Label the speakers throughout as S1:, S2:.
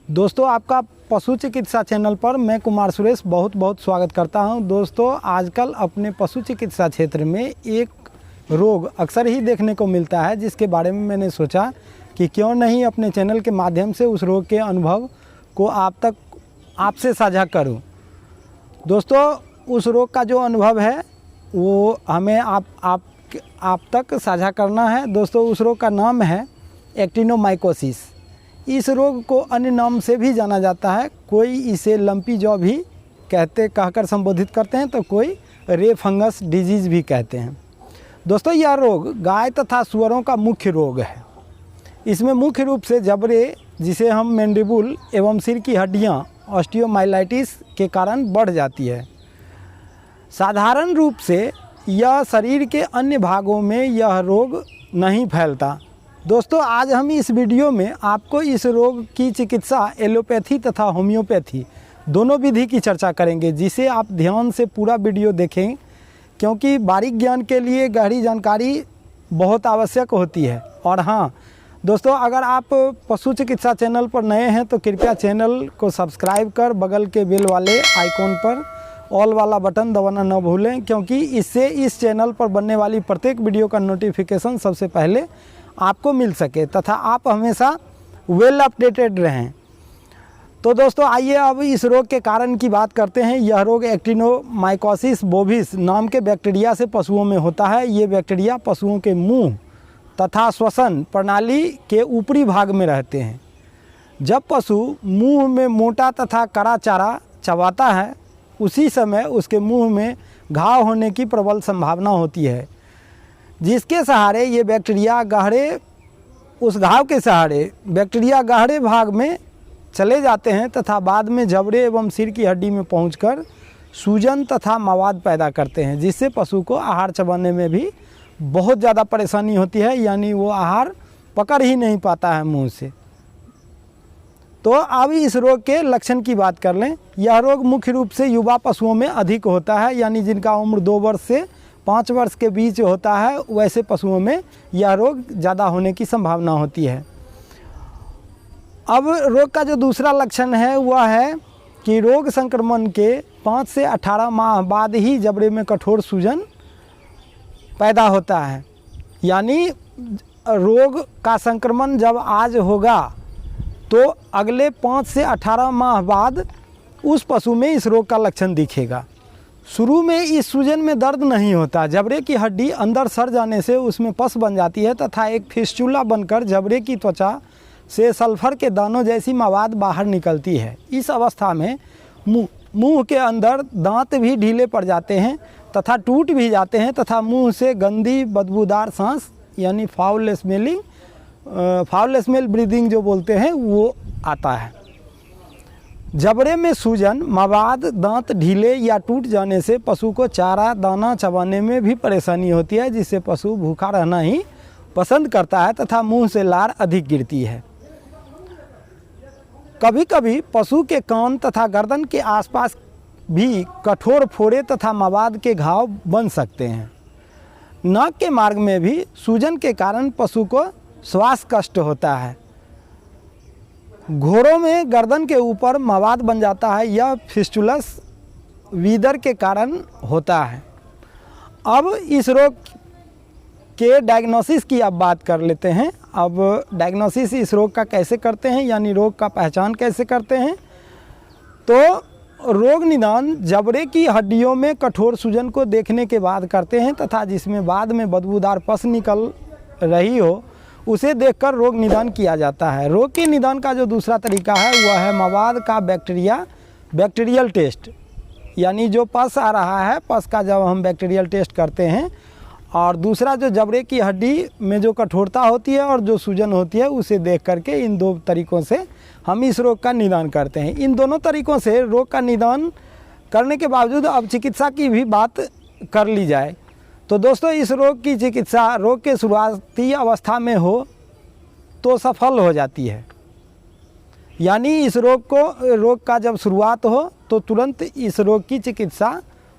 S1: दोस्तों आपका पशु चिकित्सा चैनल पर मैं कुमार सुरेश बहुत बहुत स्वागत करता हूं। दोस्तों आजकल अपने पशु चिकित्सा क्षेत्र में एक रोग अक्सर ही देखने को मिलता है, जिसके बारे में मैंने सोचा कि क्यों नहीं अपने चैनल के माध्यम से उस रोग के अनुभव को आपसे साझा करूं। दोस्तों उस रोग का जो अनुभव है वो हमें आप तक साझा करना है। दोस्तों उस रोग का नाम है एक्टिनोमाइकोसिस। इस रोग को अन्य नाम से भी जाना जाता है। कोई इसे लंपी जॉ भी कहकर संबोधित करते हैं, तो कोई रे फंगस डिजीज़ भी कहते हैं। दोस्तों यह रोग गाय तथा सुअरों का मुख्य रोग है। इसमें मुख्य रूप से जबड़े, जिसे हम मैंडिबुल एवं सिर की हड्डियां ऑस्टियोमाइलाइटिस के कारण बढ़ जाती है। साधारण रूप से यह शरीर के अन्य भागों में यह रोग नहीं फैलता। दोस्तों आज हम इस वीडियो में आपको इस रोग की चिकित्सा एलोपैथी तथा होम्योपैथी दोनों विधि की चर्चा करेंगे, जिसे आप ध्यान से पूरा वीडियो देखें, क्योंकि बारीक ज्ञान के लिए गहरी जानकारी बहुत आवश्यक होती है। और हाँ दोस्तों, अगर आप पशु चिकित्सा चैनल पर नए हैं तो कृपया चैनल को सब्सक्राइब कर बगल के बेल वाले आइकॉन पर ऑल वाला बटन दबाना न भूलें, क्योंकि इससे इस चैनल पर बनने वाली प्रत्येक वीडियो का नोटिफिकेशन सबसे पहले आपको मिल सके तथा आप हमेशा वेल अपडेटेड रहें। तो दोस्तों आइए अब इस रोग के कारण की बात करते हैं। यह रोग एक्टिनोमाइकोसिस बोविस नाम के बैक्टीरिया से पशुओं में होता है। ये बैक्टीरिया पशुओं के मुंह तथा श्वसन प्रणाली के ऊपरी भाग में रहते हैं। जब पशु मुंह में मोटा तथा कड़ा चारा चबाता है, उसी समय उसके मुंह में घाव होने की प्रबल संभावना होती है, जिसके सहारे ये बैक्टीरिया उस घाव के सहारे बैक्टीरिया गहरे भाग में चले जाते हैं तथा बाद में जबड़े एवं सिर की हड्डी में पहुंचकर सूजन तथा मवाद पैदा करते हैं, जिससे पशु को आहार चबाने में भी बहुत ज़्यादा परेशानी होती है, यानी वो आहार पकड़ ही नहीं पाता है मुंह से। तो अब इस रोग के लक्षण की बात कर लें। यह रोग मुख्य रूप से युवा पशुओं में अधिक होता है, यानी जिनका उम्र 2 वर्ष से 5 वर्ष के बीच होता है, वैसे पशुओं में यह रोग ज़्यादा होने की संभावना होती है। अब रोग का जो दूसरा लक्षण है वह है कि रोग संक्रमण के 5 से 18 माह बाद ही जबड़े में कठोर सूजन पैदा होता है। यानी रोग का संक्रमण जब आज होगा तो अगले 5 से 18 माह बाद उस पशु में इस रोग का लक्षण दिखेगा। शुरू में इस सूजन में दर्द नहीं होता। जबड़े की हड्डी अंदर सड़ जाने से उसमें पस बन जाती है तथा एक फिस्टुला बनकर जबड़े की त्वचा से सल्फर के दानों जैसी मवाद बाहर निकलती है। इस अवस्था में मुंह के अंदर दांत भी ढीले पड़ जाते हैं तथा टूट भी जाते हैं तथा मुंह से गंदी बदबूदार सांस, यानी फाउल स्मेल ब्रीदिंग जो बोलते हैं, वो आता है। जबड़े में सूजन, मवाद, दांत ढीले या टूट जाने से पशु को चारा दाना चबाने में भी परेशानी होती है, जिससे पशु भूखा रहना ही पसंद करता है तथा मुंह से लार अधिक गिरती है। कभी कभी पशु के कान तथा गर्दन के आसपास भी कठोर फोड़े तथा मवाद के घाव बन सकते हैं। नाक के मार्ग में भी सूजन के कारण पशु को श्वास कष्ट होता है। घोड़ों में गर्दन के ऊपर मवाद बन जाता है। यह फिस्टुलस वीदर के कारण होता है। अब इस रोग के डायग्नोसिस की अब बात कर लेते हैं। अब डायग्नोसिस इस रोग का कैसे करते हैं, यानी रोग का पहचान कैसे करते हैं। तो रोग निदान जबड़े की हड्डियों में कठोर सूजन को देखने के बाद करते हैं तथा जिसमें बाद में बदबूदार पस निकल रही हो, उसे देखकर रोग निदान किया जाता है। रोग के निदान का जो दूसरा तरीका है वह है मवाद का बैक्टीरियल टेस्ट, यानी जो पस आ रहा है, पस का जब हम बैक्टीरियल टेस्ट करते हैं। और दूसरा जो जबड़े की हड्डी में जो कठोरता होती है और जो सूजन होती है, उसे देख करके इन 2 तरीक़ों से हम इस रोग का निदान करते हैं। इन दोनों तरीक़ों से रोग का निदान करने के बावजूद अब चिकित्सा की भी बात कर ली जाए तो दोस्तों इस रोग की चिकित्सा रोग के शुरुआती अवस्था में हो तो सफल हो जाती है। यानी इस रोग का जब शुरुआत हो तो तुरंत इस रोग की चिकित्सा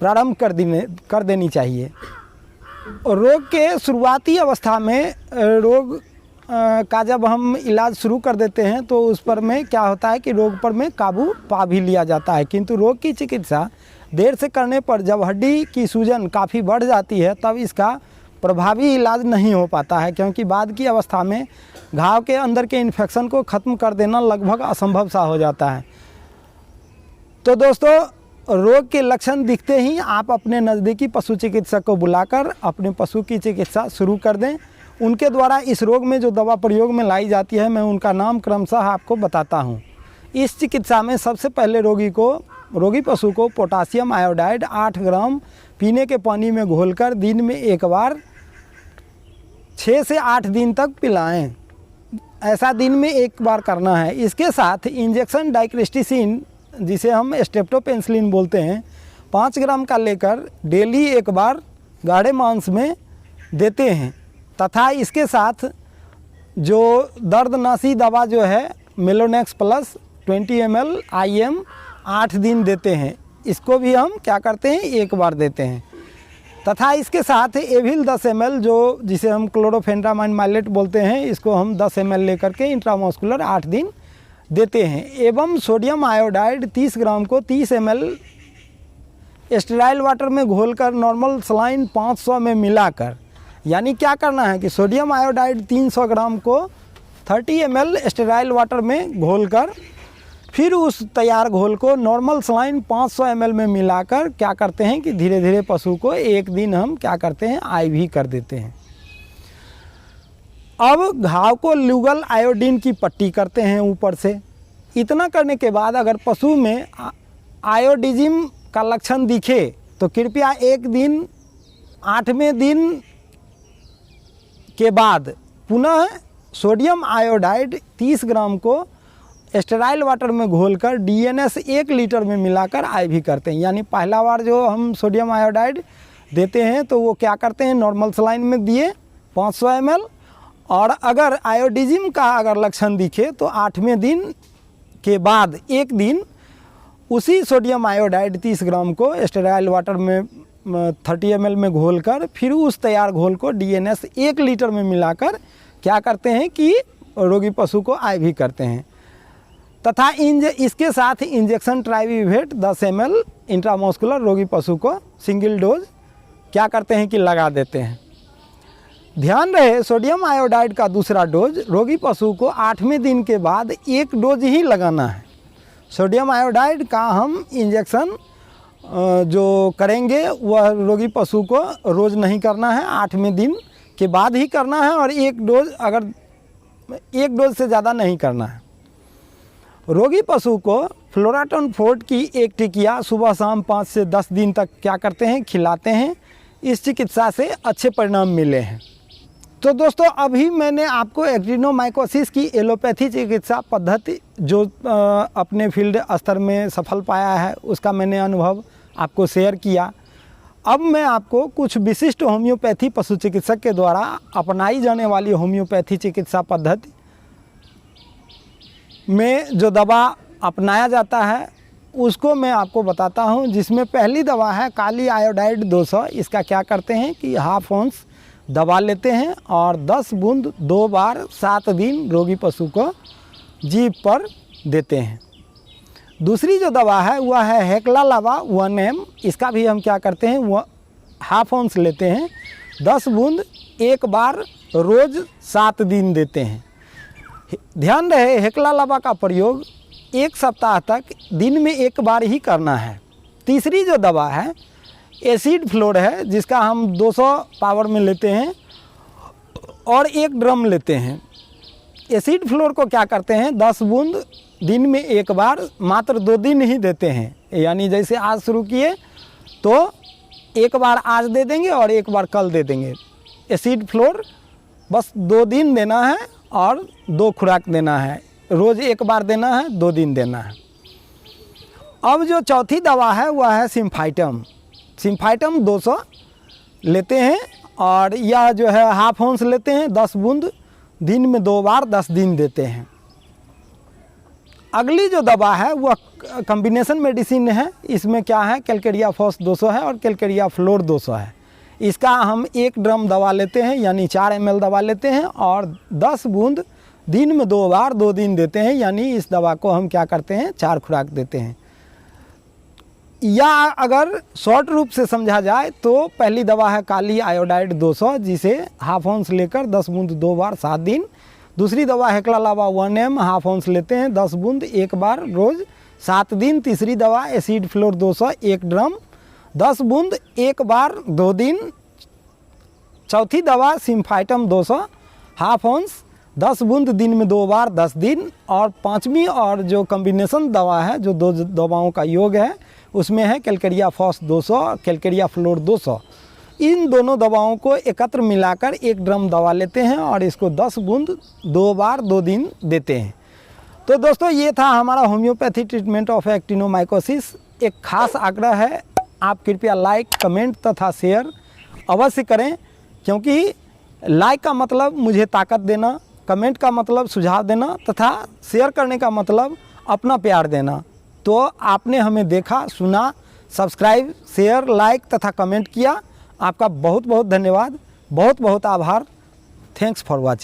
S1: प्रारंभ कर देनी चाहिए। रोग के शुरुआती अवस्था में रोग का जब हम इलाज शुरू कर देते हैं तो उस पर में क्या होता है कि रोग पर में काबू पा भी लिया जाता है, किंतु रोग की चिकित्सा देर से करने पर जब हड्डी की सूजन काफ़ी बढ़ जाती है तब इसका प्रभावी इलाज नहीं हो पाता है, क्योंकि बाद की अवस्था में घाव के अंदर के इन्फेक्शन को ख़त्म कर देना लगभग असंभव सा हो जाता है। तो दोस्तों, रोग के लक्षण दिखते ही आप अपने नज़दीकी पशु चिकित्सक को बुलाकर अपने पशु की चिकित्सा शुरू कर दें। उनके द्वारा इस रोग में जो दवा प्रयोग में लाई जाती है, मैं उनका नाम क्रमशः आपको बताता हूँ। इस चिकित्सा में सबसे पहले रोगी पशु को पोटासियम आयोडाइड 8 ग्राम पीने के पानी में घोलकर दिन में एक बार 6 से 8 दिन तक पिलाएं। ऐसा दिन में एक बार करना है। इसके साथ इंजेक्शन डाइक्रिस्टिसिन, जिसे हम स्ट्रेप्टोपेनिसिलिन बोलते हैं, 5 ग्राम का लेकर डेली एक बार गाढ़े मांस में देते हैं, तथा इसके साथ जो दर्दनाशी दवा जो है मेलोनेक्स प्लस 20 ml IM 8 दिन देते हैं। इसको भी हम क्या करते हैं, एक बार देते हैं। तथा इसके साथ एविल 10 ml, जो जिसे हम क्लोरोफेंड्रामाइन माइलेट बोलते हैं, इसको हम 10 ml लेकर के इंट्रामस्कुलर 8 दिन देते हैं। एवं सोडियम आयोडाइड 30 ग्राम को 30 ml स्टेराइल वाटर में घोलकर नॉर्मल सलाइन 500 में मिलाकर, यानी क्या करना है कि सोडियम आयोडाइड 300 ग्राम को 30 ml स्टेराइल वाटर में घोलकर फिर उस तैयार घोल को नॉर्मल सलाइन 500 ml में मिलाकर क्या करते हैं कि धीरे धीरे पशु को एक दिन हम क्या करते हैं, IV कर देते हैं। अब घाव को ल्यूगल आयोडीन की पट्टी करते हैं ऊपर से। इतना करने के बाद अगर पशु में आयोडिज्म का लक्षण दिखे तो कृपया एक दिन 8वें दिन के बाद पुनः सोडियम आयोडाइड 30 ग्राम को स्टेराइल वाटर में घोलकर DNS 1 लीटर में मिलाकर IV करते हैं। यानी पहला बार जो हम सोडियम आयोडाइड देते हैं तो वो क्या करते हैं, नॉर्मल सलाइन में दिए 500 ml, और अगर आयोडिज्म का अगर लक्षण दिखे तो 8वें दिन के बाद एक दिन उसी सोडियम आयोडाइड 30 ग्राम को स्टेराइल वाटर में 30 ml में घोलकर फिर उस तैयार घोल को DNS 1 लीटर में मिलाकर क्या करते हैं कि रोगी पशु को IV करते हैं। तथा इसके साथ इंजेक्शन ट्राइविवेट 10 ml इंट्रामस्कुलर रोगी पशु को सिंगल डोज क्या करते हैं कि लगा देते हैं। ध्यान रहे, सोडियम आयोडाइड का दूसरा डोज रोगी पशु को 8वें दिन के बाद 1 डोज ही लगाना है। सोडियम आयोडाइड का हम इंजेक्शन जो करेंगे वह रोगी पशु को रोज़ नहीं करना है, 8वें दिन के बाद ही करना है, और 1 डोज से ज़्यादा नहीं करना है। रोगी पशु को फ्लोराटन फोर्ट की एक टिकिया सुबह शाम 5 से 10 दिन तक क्या करते हैं, खिलाते हैं। इस चिकित्सा से अच्छे परिणाम मिले हैं। तो दोस्तों, अभी मैंने आपको एक्टिनोमाइकोसिस की एलोपैथी चिकित्सा पद्धति जो अपने फील्ड स्तर में सफल पाया है उसका मैंने अनुभव आपको शेयर किया। अब मैं आपको कुछ विशिष्ट होम्योपैथी पशु चिकित्सक के द्वारा अपनाई जाने वाली होम्योपैथी चिकित्सा पद्धति में जो दवा अपनाया जाता है उसको मैं आपको बताता हूं, जिसमें पहली दवा है काली आयोडाइड 200। इसका क्या करते हैं कि ½ ounce दवा लेते हैं और 10 बूंद 2 बार 7 दिन रोगी पशु को जीभ पर देते हैं। दूसरी जो दवा है वह है हेक्ला लावा 1M। इसका भी हम क्या करते हैं, वह ½ ounce लेते हैं, 10 बूंद 1 बार रोज़ 7 दिन देते हैं। ध्यान रहे, हेक्ला लावा का प्रयोग 1 सप्ताह तक दिन में 1 बार ही करना है। तीसरी जो दवा है एसिड फ्लोर है, जिसका हम 200 पावर में लेते हैं और 1 ड्रम लेते हैं। एसिड फ्लोर को क्या करते हैं, 10 बूंद दिन में 1 बार मात्र 2 दिन ही देते हैं। यानी जैसे आज शुरू किए तो 1 बार आज दे देंगे और 1 बार कल दे देंगे। एसिड फ्लोर बस 2 दिन देना है और 2 खुराक देना है। रोज़ 1 बार देना है, 2 दिन देना है। अब जो चौथी दवा है वह है सिम्फाइटम। सिम्फाइटम 200 लेते हैं और यह जो है ½ ounce लेते हैं, 10 बूंद दिन में 2 बार 10 दिन देते हैं। अगली जो दवा है वह कॉम्बिनेशन मेडिसिन है। इसमें क्या है, कैलकेरिया फॉस 200 है और कैलकेरिया फ्लोर 200 है। इसका हम 1 ड्रम दवा लेते हैं, यानी 4 ml दवा लेते हैं और 10 बूंद दिन में 2 बार 2 दिन देते हैं, यानी इस दवा को हम क्या करते हैं 4 खुराक देते हैं। या अगर शॉर्ट रूप से समझा जाए तो पहली दवा है काली आयोडाइड 200, जिसे हाफ ऑunce लेकर 10 बूंद 2 बार 7 दिन। दूसरी दवा है क्लालावा 1M, हाफ ऑunce लेते हैं 10 बूंद 1 बार रोज 7 दिन। तीसरी दवा एसिड फ्लोर 200 1 ड्रम 10 बूंद 1 बार 2 दिन। चौथी दवा सिम्फाइटम 200 हाफ ऑunce 10 बूंद दिन में 2 बार 10 दिन। और पांचवी और जो कॉम्बिनेशन दवा है, जो 2 दवाओं का योग है, उसमें है कैलकेरिया फॉस 200, कैलकेरिया फ्लोर 200। इन दोनों दवाओं को एकत्र मिलाकर 1 ड्रम दवा लेते हैं और इसको 10 बूंद 2 बार 2 दिन देते हैं। तो दोस्तों ये था हमारा होम्योपैथी ट्रीटमेंट ऑफ एक्टिनोमाइकोसिस। एक खास आग्रह है, आप कृपया लाइक, कमेंट तथा शेयर अवश्य करें, क्योंकि लाइक का मतलब मुझे ताकत देना, कमेंट का मतलब सुझाव देना तथा शेयर करने का मतलब अपना प्यार देना। तो आपने हमें देखा, सुना, सब्सक्राइब, शेयर, लाइक तथा कमेंट किया। आपका बहुत बहुत धन्यवाद, बहुत बहुत आभार। Thanks for watching.